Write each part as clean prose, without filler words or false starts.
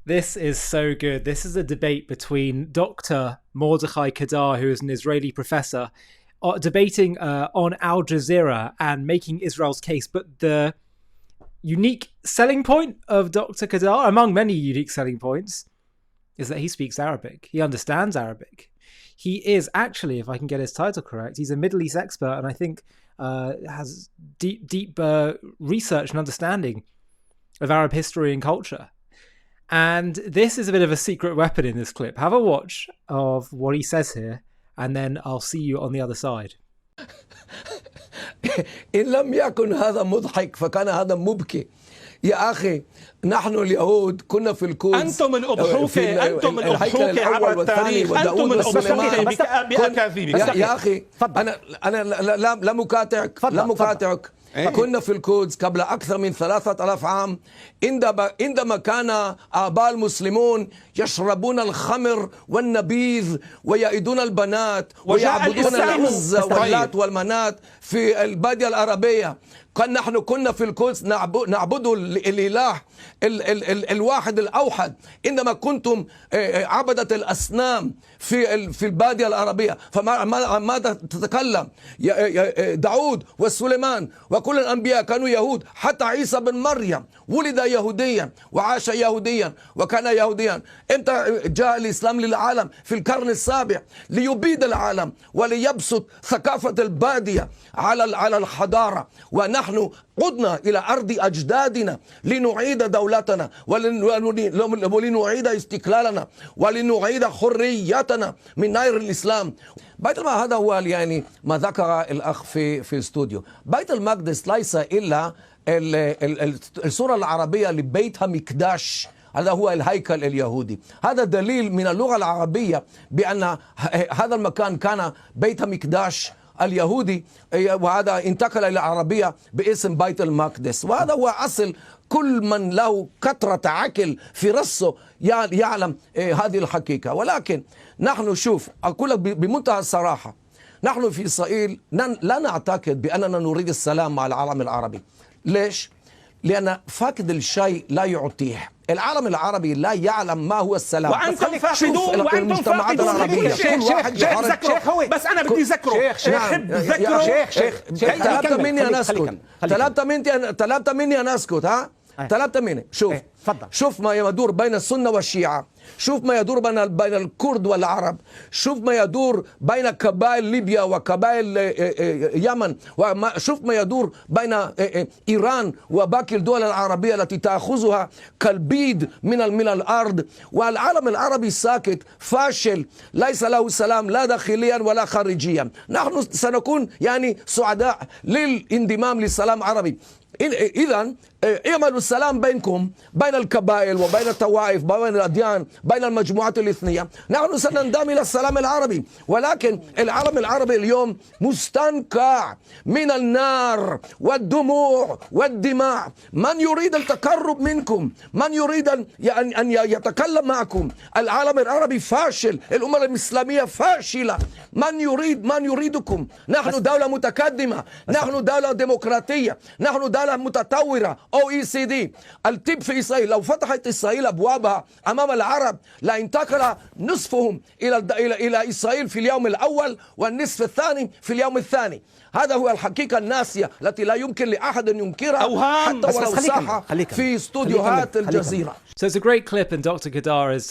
This is so good. This is a debate between Dr. Mordechai Kedar, who is an Israeli professor, debating on Al-Jazeera and making Israel's case. But the unique selling point of Dr. Kedar, among many unique selling points, is that he speaks Arabic. He understands Arabic. He is actually, if I can get his title correct, he's a Middle East expert, and I think has deep research and understanding of Arab history and culture. And this is a bit of a secret weapon in this clip. Have a watch of what he says here, and then I'll see you on the other side. إن لم يكن هذا مضحك فكان هذا مبكي. يا أخي نحن اليهود كنا في القدس. أنتم الأضحوكة، أنتم الأضحوكة عبر التاريخ، أنتم الأضحوكة بأكاذيبكم. يا أخي أنا لم أقاطعك. كنا في القدس قبل أكثر من 3000 عام عندما كان آباء المسلمون يشربون الخمر والنبيذ ويئدون البنات ويعبدون العزى واللات والمنات في البادية العربية. نحن كنا في القدس نعبد الإله الواحد الأوحد. عندما كنتم عبدة الأصنام في البادية العربية، فماذا تتكلم؟ داود وسليمان وكل الأنبياء كانوا يهود، حتى عيسى بن مريم ولد يهوديا وعاش يهوديا وكان يهوديا. امتى جاء الإسلام للعالم؟ في القرن السابع ليبيد العالم وليبسط ثقافة البادية على الحضارة. ونحن عدنا إلى أرض أجدادنا لنعيد دولتنا ولنعيد استقلالنا ولنعيد حريتنا من نير الإسلام. بيت المقدس هذا هو يعني ما ذكر الأخ في الاستوديو. بيت المقدس ليس إلا الصورة العربية لبيت مقدش. هذا هو الهيكل اليهودي. هذا دليل من اللغة العربية بأن هذا المكان كان بيت مقدش اليهودي، وهذا انتقل إلى العربية باسم بيت المقدس. وهذا هو أصل كل من له كثرة عقل في رأسه يعلم هذه الحقيقة. ولكن نحن شوف أقول لك بمنتهى الصراحة، نحن في إسرائيل لا نعتقد بأننا نريد السلام مع العالم العربي. ليش؟ لأن فاقد الشيء لا يعطيه. العالم العربي لا يعلم ما هو السلام. وأنتم فاقدون وأنتم فاقدون. شيخ هو بس أنا بدي أذكره. شيخ طلبت مني أن أسكت. طلبت مني أن أسكت. ها طلبت مني. شوف ما يدور بين السنة والشيعة. شوف ما يدور بين الكرد والعرب. شوف ما يدور بين قبائل ليبيا وقبائل يمن. شوف ما يدور بين إيران وباقي الدول العربية التي تأخذها كالبيد من الأرض. والعالم العربي ساكت فاشل، ليس له سلام لا داخليا ولا خارجيا. نحن سنكون يعني سعداء للانضمام للسلام العربي. إذا اعملوا السلام بينكم، بين القبائل وبين الطوائف، بين الأديان، بين المجموعات الإثنية. نحن سننضم إلى السلام العربي. ولكن العالم العربي اليوم مستنقع من النار والدموع والدماء. من يريد التقرب منكم؟ من يريد أن يتكلم معكم؟ العالم العربي فاشل، الأمة الإسلامية فاشلة. من يريدكم؟ نحن دولة متقدمة، نحن دولة ديمقراطية، نحن دولة متطورة. OECD الطب في إسرائيل لو فتحت إسرائيل أبوابها أمام العرب لا انتقل نصفهم إلى إسرائيل في اليوم الأول والنصف الثاني في اليوم الثاني. هذا هو الحقيقة الناسية التي لا يمكن لأحد أن ينكرها حتى ولو صح في استوديوهات الجزيرة. So it's a great clip, and Dr. Kedar is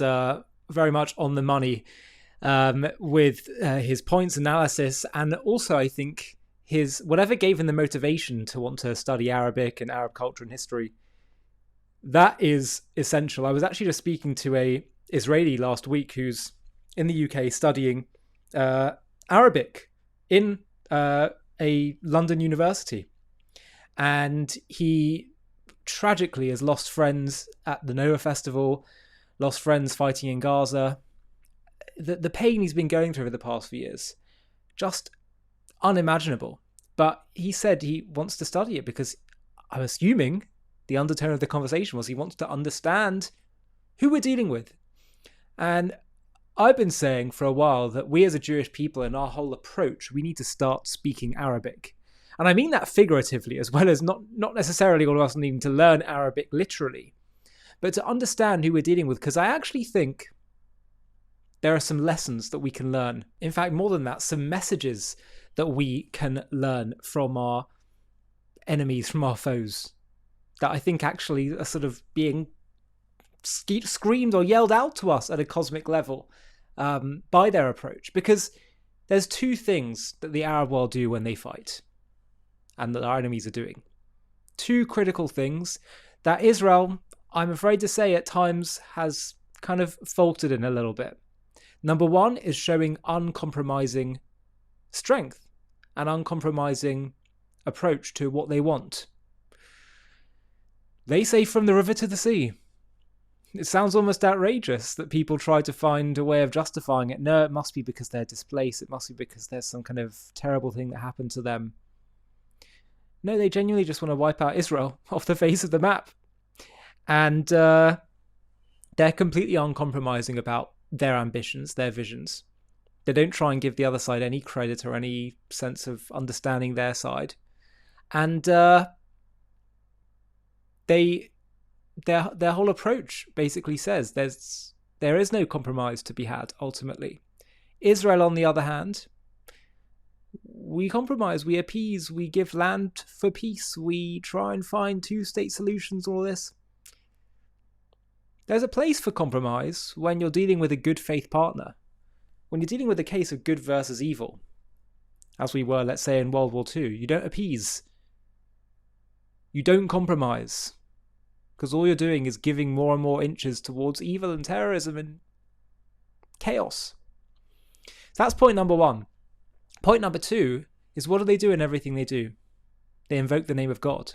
very much on the money with his points, analysis, and also I think his whatever gave him the motivation to want to study Arabic and Arab culture and history. That is essential. I was actually just speaking to a Israeli last week who's in the UK studying Arabic in a London university, and he tragically has lost friends at the Noah festival, lost friends fighting in Gaza. The pain he's been going through over the past few years, just unimaginable. But he said he wants to study it because I'm assuming the undertone of the conversation was he wants to understand who we're dealing with. And I've been saying for a while that we as a Jewish people, in our whole approach, we need to start speaking Arabic. And I mean that figuratively, as well as not necessarily all of us needing to learn Arabic literally. but to understand who we're dealing with, because I actually think there are some lessons that we can learn. In fact, more than that, some messages that we can learn from our enemies, from our foes, that I think actually are sort of being screamed or yelled out to us at a cosmic level by their approach. Because there's two things that the Arab world do when they fight, and that our enemies are doing. Two critical things that Israel, I'm afraid to say, at times has kind of faltered in a little bit. Number one is showing uncompromising strength, an uncompromising approach to what they want. They say from the river to the sea. It sounds almost outrageous that people try to find a way of justifying it. No, it must be because they're displaced. It must be because there's some kind of terrible thing that happened to them. No, they genuinely just want to wipe out Israel off the face of the map. And they're completely uncompromising about their ambitions, their visions. They don't try and give the other side any credit or any sense of understanding their side. And their whole approach basically says there is no compromise to be had, ultimately. Israel, on the other hand, we compromise, we appease, we give land for peace, we try and find two-state solutions, all this. There's a place for compromise when you're dealing with a good faith partner. When you're dealing with a case of good versus evil, as we were, let's say, in World War II, you don't appease. You don't compromise. Because all you're doing is giving more and more inches towards evil and terrorism and chaos. So that's point number one. Point number two is, what do they do in everything they do? They invoke the name of God.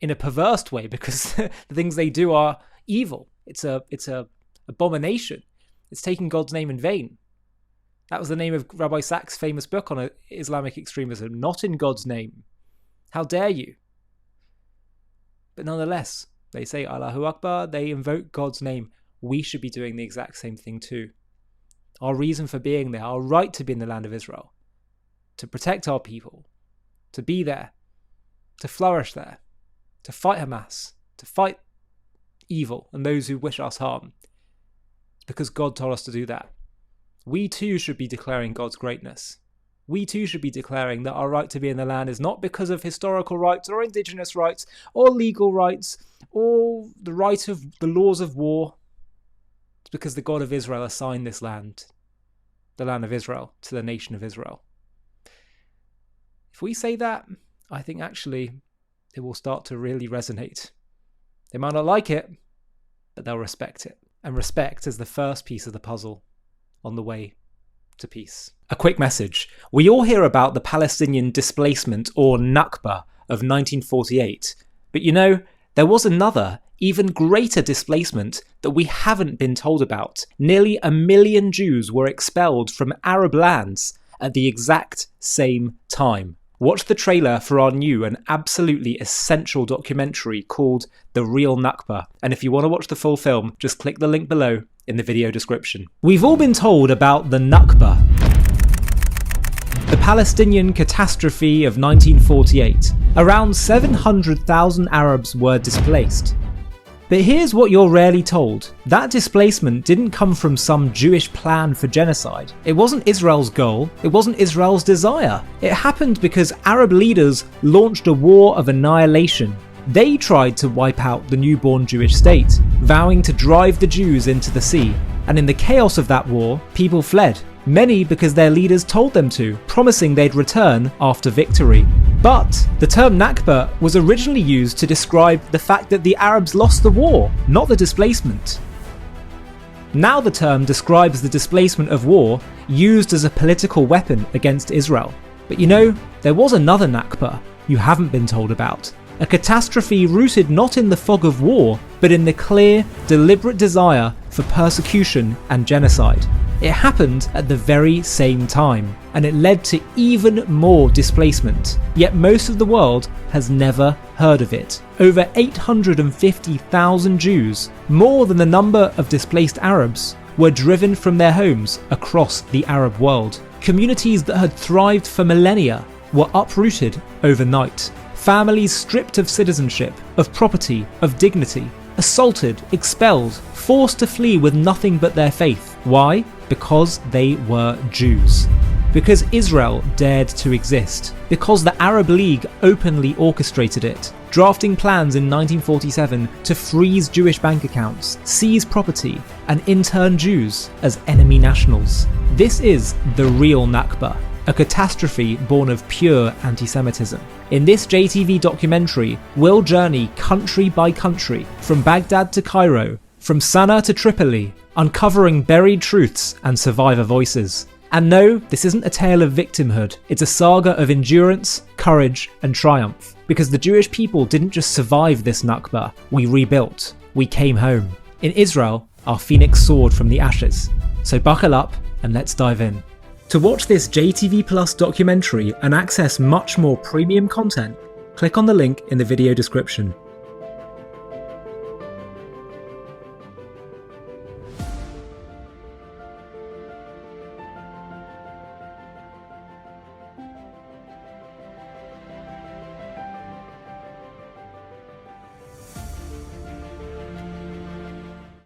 In a perverse way, because the things they do are evil. It's a abomination. It's taking God's name in vain. That was the name of Rabbi Sachs' famous book on Islamic extremism. Not in God's name. How dare you? But nonetheless, they say Allahu Akbar, they invoke God's name. We should be doing the exact same thing too. Our reason for being there, our right to be in the land of Israel, to protect our people, to be there, to flourish there, to fight Hamas, to fight evil and those who wish us harm. It's because God told us to do that. We too should be declaring God's greatness. We too should be declaring that our right to be in the land is not because of historical rights or indigenous rights or legal rights or the right of the laws of war. It's because the God of Israel assigned this land, the land of Israel, to the nation of Israel. If we say that, I think actually it will start to really resonate. They might not like it, but they'll respect it. And respect is the first piece of the puzzle on the way to peace. A quick message. We all hear about the Palestinian displacement, or Nakba, of 1948. But you know, there was another, even greater displacement that we haven't been told about. Nearly 1 million Jews were expelled from Arab lands at the exact same time. Watch the trailer for our new and absolutely essential documentary called The Real Nakba. And if you want to watch the full film, just click the link below in the video description. We've all been told about the Nakba, the Palestinian catastrophe of 1948. Around 700,000 Arabs were displaced. But here's what you're rarely told. That displacement didn't come from some Jewish plan for genocide. It wasn't Israel's goal. It wasn't Israel's desire. It happened because Arab leaders launched a war of annihilation. They tried to wipe out the newborn Jewish state, vowing to drive the Jews into the sea. And in the chaos of that war, people fled. Many because their leaders told them to, promising they'd return after victory. But the term Nakba was originally used to describe the fact that the Arabs lost the war, not the displacement. Now the term describes the displacement of war used as a political weapon against Israel. But you know, there was another Nakba you haven't been told about. A catastrophe rooted not in the fog of war, but in the clear, deliberate desire for persecution and genocide. It happened at the very same time, and it led to even more displacement. Yet most of the world has never heard of it. Over 850,000 Jews, more than the number of displaced Arabs, were driven from their homes across the Arab world. Communities that had thrived for millennia were uprooted overnight. Families stripped of citizenship, of property, of dignity. Assaulted, expelled, forced to flee with nothing but their faith. Why? Because they were Jews. Because Israel dared to exist. Because the Arab League openly orchestrated it, drafting plans in 1947 to freeze Jewish bank accounts, seize property, and intern Jews as enemy nationals. This is the real Nakba, a catastrophe born of pure anti-Semitism. In this JTV documentary, we'll journey country by country, from Baghdad to Cairo, from Sana'a to Tripoli, uncovering buried truths and survivor voices. And no, this isn't a tale of victimhood, it's a saga of endurance, courage, and triumph. Because the Jewish people didn't just survive this Nakba, we rebuilt, we came home. In Israel, our phoenix soared from the ashes. So buckle up and let's dive in. To watch this JTV Plus documentary and access much more premium content, click on the link in the video description.